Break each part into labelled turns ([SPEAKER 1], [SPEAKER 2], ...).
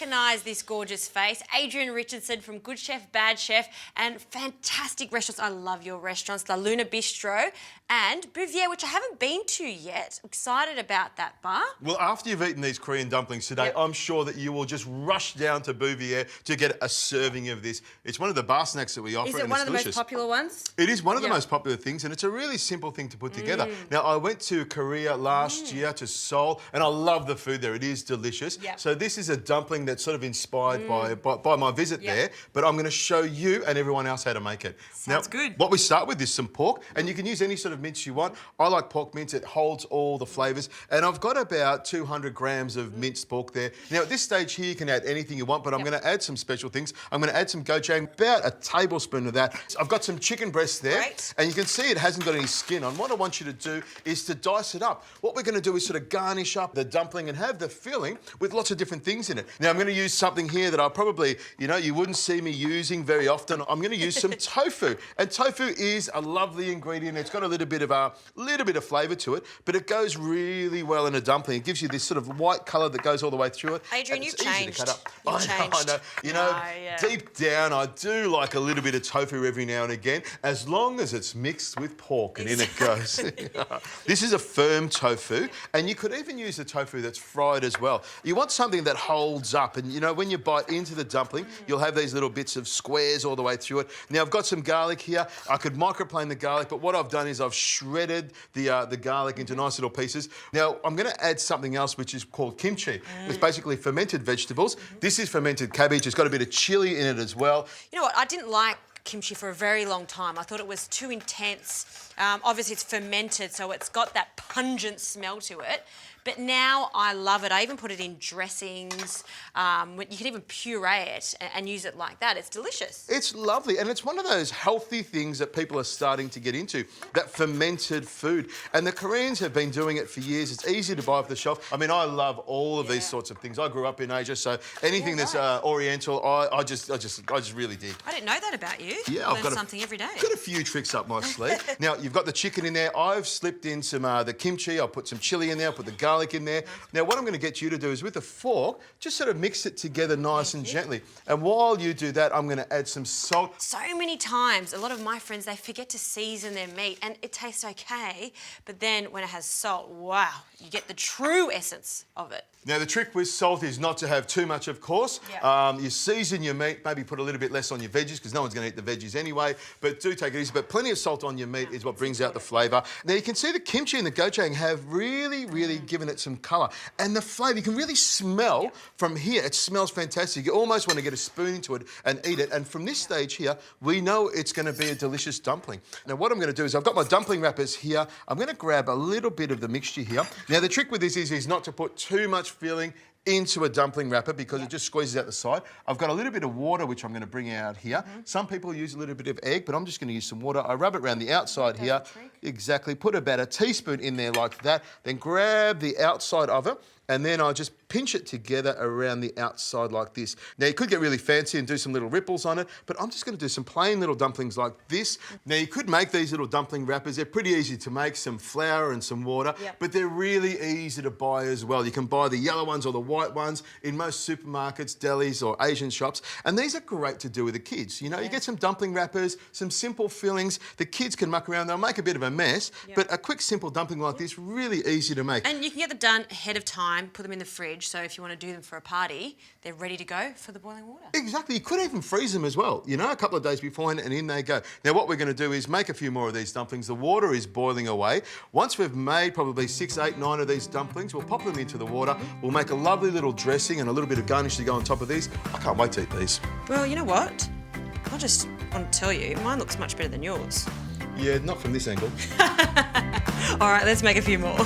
[SPEAKER 1] recognise this gorgeous face. Adrian Richardson from Good Chef, Bad Chef and fantastic restaurants. I love your restaurants. La Luna Bistro and Bouvier, which I haven't been to yet. Excited about that bar.
[SPEAKER 2] Well, after you've eaten these Korean dumplings today, I'm sure that you will just rush down to Bouvier to get a serving of this. It's one of the bar snacks that we offer.
[SPEAKER 1] Is it
[SPEAKER 2] and
[SPEAKER 1] one
[SPEAKER 2] it's
[SPEAKER 1] of the
[SPEAKER 2] delicious.
[SPEAKER 1] most popular ones?
[SPEAKER 2] It is one of the most popular things, and it's a really simple thing to put together. Now, I went to Korea last year, to Seoul, and I love the food there. It is delicious. So this is a dumpling that's sort of inspired by my visit there, but I'm going to show you and everyone else how to make it.
[SPEAKER 1] Sounds good.
[SPEAKER 2] What we start with is some pork, and you can use any sort of mince you want. I like pork mince. It holds all the flavours, and I've got about 200 grams of minced pork there. Now, at this stage here, you can add anything you want, but I'm going to add some special things. I'm going to add some gochujang, about a tablespoon of that. I've got some chicken breast there, and you can see it hasn't got any skin on. What I want you to do is to dice it up. What we're going to do is sort of garnish up the dumpling and have the filling with lots of different things in it. Now, I'm going to use something here that I probably, you wouldn't see me using very often. I'm going to use some tofu, and tofu is a lovely ingredient. It's got a little bit of flavour to it, but it goes really well in a dumpling. It gives you this sort of white colour that goes all the way through it.
[SPEAKER 1] Adrian, you've changed.
[SPEAKER 2] I know. Deep down, I do like a little bit of tofu every now and again, as long as it's mixed with pork, and in it goes. This is a firm tofu, and you could even use the tofu that's fried as well. You want something that holds up, and when you bite into the dumpling, you'll have these little bits of squares all the way through it. Now, I've got some garlic here. I could microplane the garlic, but what I've done is I've shredded the garlic into nice little pieces. Now, I'm going to add something else which is called kimchi. It's basically fermented vegetables. This is fermented cabbage. It's got a bit of chili in it as well.
[SPEAKER 1] You know what? I didn't like kimchi for a very long time. I thought it was too intense. Obviously, it's fermented, so it's got that pungent smell to it. But now I love it. I even put it in dressings. You can even puree it and use it like that. It's delicious.
[SPEAKER 2] It's lovely, and it's one of those healthy things that people are starting to get into, that fermented food. And the Koreans have been doing it for years. It's easy to buy off the shelf. I mean, I love all of these sorts of things. I grew up in Asia, so anything that's Oriental, I just really dig.
[SPEAKER 1] I didn't know that about you.
[SPEAKER 2] Yeah,
[SPEAKER 1] I've got something every day.
[SPEAKER 2] Got a few tricks up my sleeve. Now, you've got the chicken in there. I've slipped in some the kimchi. I'll put some chili in there. I'll put the garlic in there. Now, what I'm going to get you to do is with a fork, just sort of mix it together nice and gently. And while you do that, I'm going to add some salt.
[SPEAKER 1] So many times, a lot of my friends, they forget to season their meat and it tastes okay, but then when it has salt, wow, you get the true essence of it.
[SPEAKER 2] Now, the trick with salt is not to have too much, of course. You season your meat, maybe put a little bit less on your veggies because no one's going to eat the veggies anyway, but do take it easy. But plenty of salt on your meat is what brings out the flavour. Now, you can see the kimchi and the gochujang have really given it some colour. And the flavour, you can really smell from here. It smells fantastic. You almost want to get a spoon into it and eat it. And from this stage here, we know it's going to be a delicious dumpling. Now, what I'm going to do is I've got my dumpling wrappers here. I'm going to grab a little bit of the mixture here. Now, the trick with this is not to put too much filling into a dumpling wrapper because it just squeezes out the side. I've got a little bit of water which I'm going to bring out here. Some people use a little bit of egg, but I'm just going to use some water. I rub it around the outside here. Exactly. Put about a teaspoon in there like that. Then grab the outside of it, and then I just pinch it together around the outside like this. Now, you could get really fancy and do some little ripples on it, but I'm just going to do some plain little dumplings like this. Now, you could make these little dumpling wrappers. They're pretty easy to make, some flour and some water, but they're really easy to buy as well. You can buy the yellow ones or the white ones in most supermarkets, delis or Asian shops, and these are great to do with the kids. You get some dumpling wrappers, some simple fillings. The kids can muck around. They'll make a bit of a mess, but a quick, simple dumpling like this, really easy to make.
[SPEAKER 1] And you can get them done ahead of time, put them in the fridge, so if you want to do them for a party, they're ready to go for the boiling water.
[SPEAKER 2] Exactly. You could even freeze them as well, a couple of days beforehand, and in they go. Now, what we're going to do is make a few more of these dumplings. The water is boiling away. Once we've made probably 6, 8, 9 of these dumplings, we'll pop them into the water. We'll make a lovely little dressing and a little bit of garnish to go on top of these. I can't wait to eat these.
[SPEAKER 1] Well, you know what? I just want to tell you, mine looks much better than yours.
[SPEAKER 2] Yeah, not from this angle.
[SPEAKER 1] All right, let's make a few more.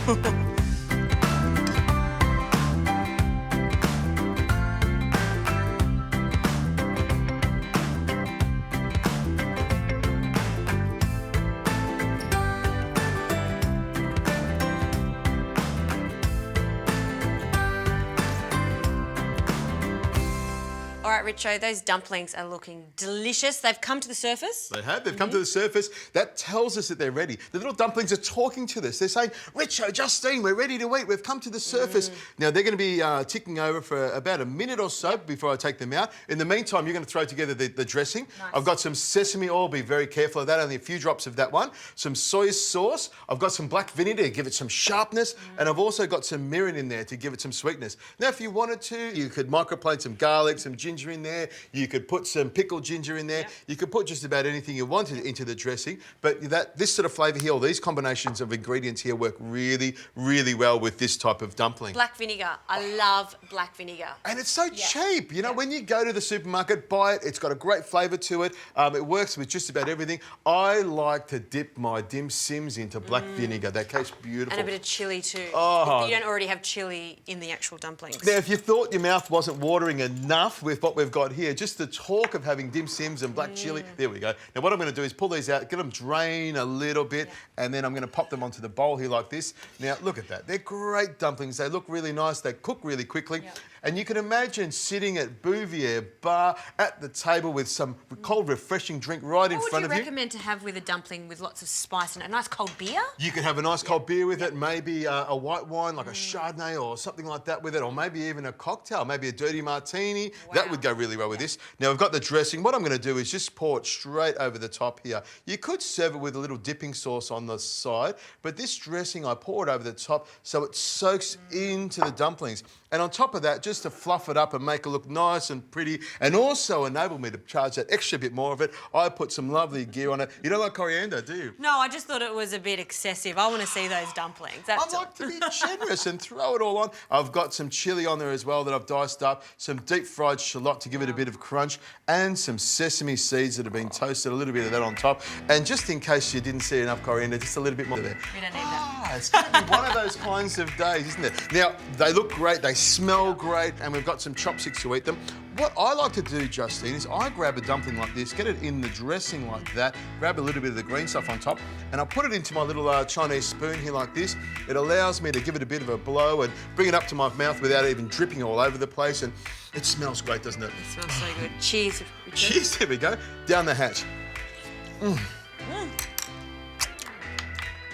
[SPEAKER 1] All right, Richo, those dumplings are looking delicious. They've come to the surface.
[SPEAKER 2] They have. They've come to the surface. That tells us that they're ready. The little dumplings are talking to us. They're saying, Richo, Justine, we're ready to eat. We've come to the surface. Now, they're going to be ticking over for about a minute or so before I take them out. In the meantime, you're going to throw together the dressing.
[SPEAKER 1] Nice.
[SPEAKER 2] I've got some sesame oil. Be very careful of that. Only a few drops of that one. Some soy sauce. I've got some black vinegar to give it some sharpness. And I've also got some mirin in there to give it some sweetness. Now, if you wanted to, you could microplane some garlic, some ginger in there. You could put some pickled ginger in there. Yep. You could put just about anything you wanted into the dressing. But this sort of flavour here, or these combinations of ingredients here work really, really well with this type of dumpling.
[SPEAKER 1] Black vinegar. I love black vinegar.
[SPEAKER 2] And it's so cheap. You know, when you go to the supermarket, buy it. It's got a great flavour to it. It works with just about everything. I like to dip my dim sims into black vinegar. That tastes beautiful.
[SPEAKER 1] And a bit of chilli too.
[SPEAKER 2] Oh.
[SPEAKER 1] If you don't already have chilli in the actual dumplings.
[SPEAKER 2] Now, if you thought your mouth wasn't watering enough with what we've got here, just the talk of having dim sims and black chilli, there we go. Now, what I'm going to do is pull these out, get them drain a little bit, and then I'm going to pop them onto the bowl here like this. Now, look at that. They're great dumplings. They look really nice. They cook really quickly. Yep. And you can imagine sitting at Bouvier Bar at the table with some cold, refreshing drink right in front of you.
[SPEAKER 1] What would you recommend to have with a dumpling with lots of spice and a nice cold beer?
[SPEAKER 2] You could have a nice cold beer with it, maybe a white wine like a Chardonnay or something like that with it, or maybe even a cocktail, maybe a dirty martini. Wow. That would go really well with this. Now, we've got the dressing. What I'm going to do is just pour it straight over the top here. You could serve it with a little dipping sauce on the side, but this dressing, I pour it over the top so it soaks into the dumplings. And on top of that, just to fluff it up and make it look nice and pretty, and also enable me to charge that extra bit more of it, I put some lovely gear on it. You don't like coriander, do you?
[SPEAKER 1] No, I just thought it was a bit excessive. I want to see those dumplings.
[SPEAKER 2] I like to be generous and throw it all on. I've got some chilli on there as well that I've diced up, some deep fried shallot to give it a bit of crunch, and some sesame seeds that have been toasted, a little bit of that on top. And just in case you didn't see enough coriander, just a little bit more there.
[SPEAKER 1] We don't need that.
[SPEAKER 2] It's going to be one of those kinds of days, isn't it? Now, they look great, they smell great, and we've got some chopsticks to eat them. What I like to do, Justine, is I grab a dumpling like this, get it in the dressing like that, grab a little bit of the green stuff on top, and I put it into my little Chinese spoon here like this. It allows me to give it a bit of a blow and bring it up to my mouth without even dripping all over the place, and it smells great, doesn't it?
[SPEAKER 1] It smells so good. Cheers, Richard.
[SPEAKER 2] Cheers, there we go. Down the hatch.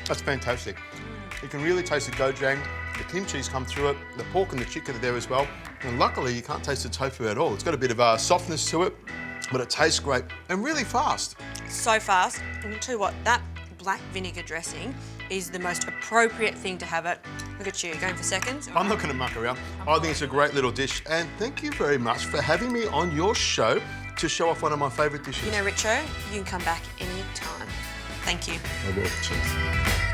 [SPEAKER 2] That's fantastic. You can really taste the gochujang, the kimchi's come through it, the pork and the chicken are there as well. And luckily, you can't taste the tofu at all. It's got a bit of softness to it, but it tastes great and really fast. So
[SPEAKER 1] fast. And I'll tell you what, that black vinegar dressing is the most appropriate thing to have it. Look at you, going for seconds.
[SPEAKER 2] I'm not going to muck around. I think it's a great little dish. And thank you very much for having me on your show to show off one of my favourite dishes.
[SPEAKER 1] You know, Richo, you can come back any time. Thank you.
[SPEAKER 2] I will. Cheers.